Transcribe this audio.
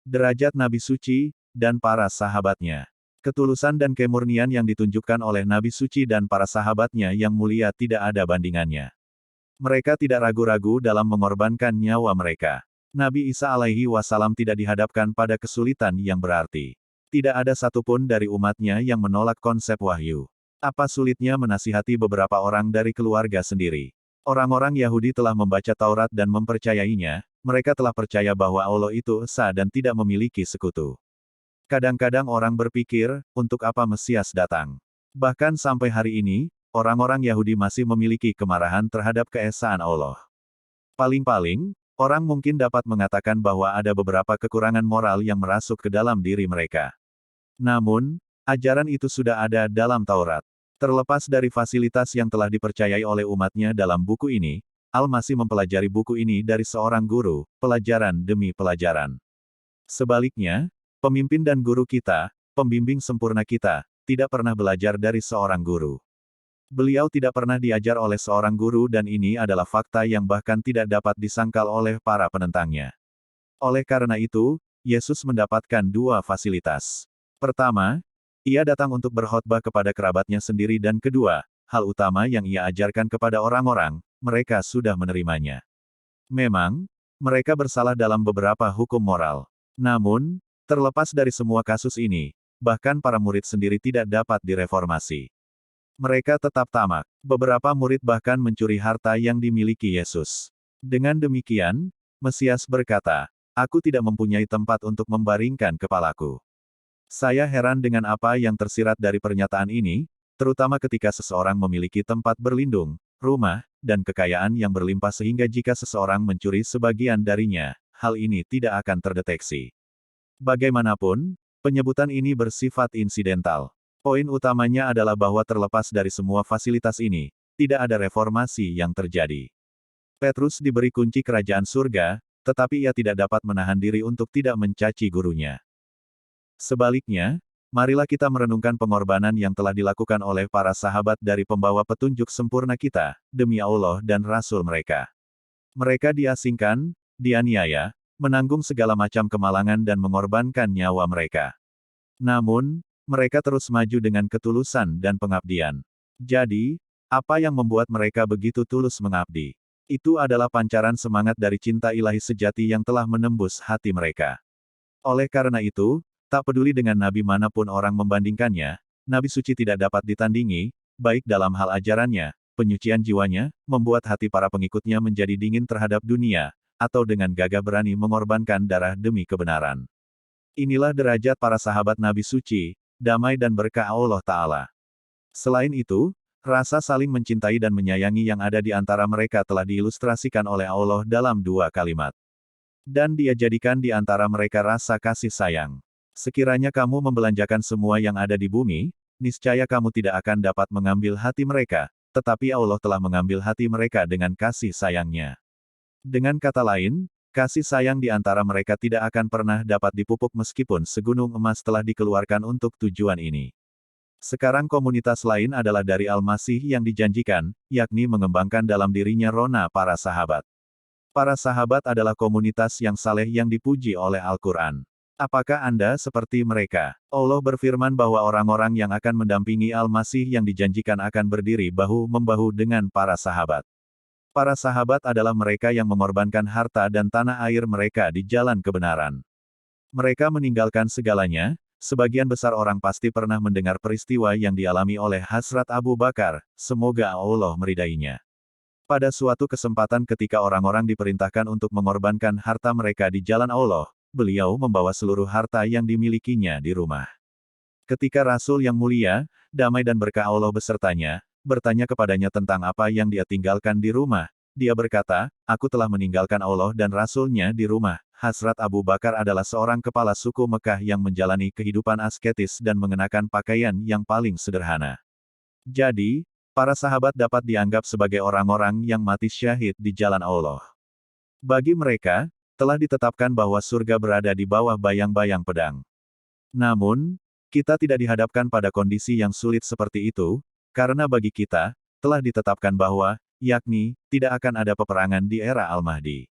Derajat Nabi Suci, dan para sahabatnya. Ketulusan dan kemurnian yang ditunjukkan oleh Nabi Suci dan para sahabatnya yang mulia tidak ada bandingannya. Mereka tidak ragu-ragu dalam mengorbankan nyawa mereka. Nabi Isa alaihi wasallam tidak dihadapkan pada kesulitan yang berarti. Tidak ada satupun dari umatnya yang menolak konsep wahyu. Apa sulitnya menasihati beberapa orang dari keluarga sendiri? Orang-orang Yahudi telah membaca Taurat dan mempercayainya, mereka telah percaya bahwa Allah itu esa dan tidak memiliki sekutu. Kadang-kadang orang berpikir, untuk apa Mesias datang? Bahkan sampai hari ini, orang-orang Yahudi masih memiliki kemarahan terhadap keesaan Allah. Paling-paling, orang mungkin dapat mengatakan bahwa ada beberapa kekurangan moral yang merasuk ke dalam diri mereka. Namun, ajaran itu sudah ada dalam Taurat. Terlepas dari fasilitas yang telah dipercayai oleh umatnya dalam buku ini, Al-Masih mempelajari buku ini dari seorang guru, pelajaran demi pelajaran. Sebaliknya, pemimpin dan guru kita, pembimbing sempurna kita, tidak pernah belajar dari seorang guru. Beliau tidak pernah diajar oleh seorang guru dan ini adalah fakta yang bahkan tidak dapat disangkal oleh para penentangnya. Oleh karena itu, Yesus mendapatkan dua fasilitas. Pertama, ia datang untuk berkhotbah kepada kerabatnya sendiri dan kedua, hal utama yang ia ajarkan kepada orang-orang, mereka sudah menerimanya. Memang, mereka bersalah dalam beberapa hukum moral. Namun, terlepas dari semua kasus ini, bahkan para murid sendiri tidak dapat direformasi. Mereka tetap tamak. Beberapa murid bahkan mencuri harta yang dimiliki Yesus. Dengan demikian, Mesias berkata, "Aku tidak mempunyai tempat untuk membaringkan kepalaku." Saya heran dengan apa yang tersirat dari pernyataan ini, terutama ketika seseorang memiliki tempat berlindung, rumah, dan kekayaan yang berlimpah sehingga jika seseorang mencuri sebagian darinya, hal ini tidak akan terdeteksi. Bagaimanapun, penyebutan ini bersifat insidental. Poin utamanya adalah bahwa terlepas dari semua fasilitas ini, tidak ada reformasi yang terjadi. Petrus diberi kunci kerajaan surga, tetapi ia tidak dapat menahan diri untuk tidak mencaci gurunya. Sebaliknya, marilah kita merenungkan pengorbanan yang telah dilakukan oleh para sahabat dari pembawa petunjuk sempurna kita, demi Allah dan Rasul mereka. Mereka diasingkan, dianiaya, menanggung segala macam kemalangan dan mengorbankan nyawa mereka. Namun, mereka terus maju dengan ketulusan dan pengabdian. Jadi, apa yang membuat mereka begitu tulus mengabdi? Itu adalah pancaran semangat dari cinta ilahi sejati yang telah menembus hati mereka. Oleh karena itu, tak peduli dengan nabi manapun orang membandingkannya, nabi suci tidak dapat ditandingi, baik dalam hal ajarannya, penyucian jiwanya, membuat hati para pengikutnya menjadi dingin terhadap dunia, atau dengan gagah berani mengorbankan darah demi kebenaran. Inilah derajat para sahabat nabi suci, damai dan berkah Allah Ta'ala. Selain itu, rasa saling mencintai dan menyayangi yang ada di antara mereka telah diilustrasikan oleh Allah dalam dua kalimat. Dan Dia jadikan di antara mereka rasa kasih sayang. Sekiranya kamu membelanjakan semua yang ada di bumi, niscaya kamu tidak akan dapat mengambil hati mereka, tetapi Allah telah mengambil hati mereka dengan kasih sayangnya. Dengan kata lain, kasih sayang di antara mereka tidak akan pernah dapat dipupuk meskipun segunung emas telah dikeluarkan untuk tujuan ini. Sekarang komunitas lain adalah dari Al-Masih yang dijanjikan, yakni mengembangkan dalam dirinya rona para sahabat. Para sahabat adalah komunitas yang saleh yang dipuji oleh Al-Quran. Apakah Anda seperti mereka? Allah berfirman bahwa orang-orang yang akan mendampingi Al-Masih yang dijanjikan akan berdiri bahu-membahu dengan para sahabat. Para sahabat adalah mereka yang mengorbankan harta dan tanah air mereka di jalan kebenaran. Mereka meninggalkan segalanya, sebagian besar orang pasti pernah mendengar peristiwa yang dialami oleh Hazrat Abu Bakar, semoga Allah meridainya. Pada suatu kesempatan ketika orang-orang diperintahkan untuk mengorbankan harta mereka di jalan Allah, beliau membawa seluruh harta yang dimilikinya di rumah. Ketika Rasul yang mulia, damai dan berkah Allah besertanya, bertanya kepadanya tentang apa yang dia tinggalkan di rumah, dia berkata, "Aku telah meninggalkan Allah dan Rasul-Nya di rumah." Hazrat Abu Bakar adalah seorang kepala suku Mekah yang menjalani kehidupan asketis dan mengenakan pakaian yang paling sederhana. Jadi, para sahabat dapat dianggap sebagai orang-orang yang mati syahid di jalan Allah. Bagi mereka, telah ditetapkan bahwa surga berada di bawah bayang-bayang pedang. Namun, kita tidak dihadapkan pada kondisi yang sulit seperti itu, karena bagi kita, telah ditetapkan bahwa, yakni, tidak akan ada peperangan di era Al-Mahdi.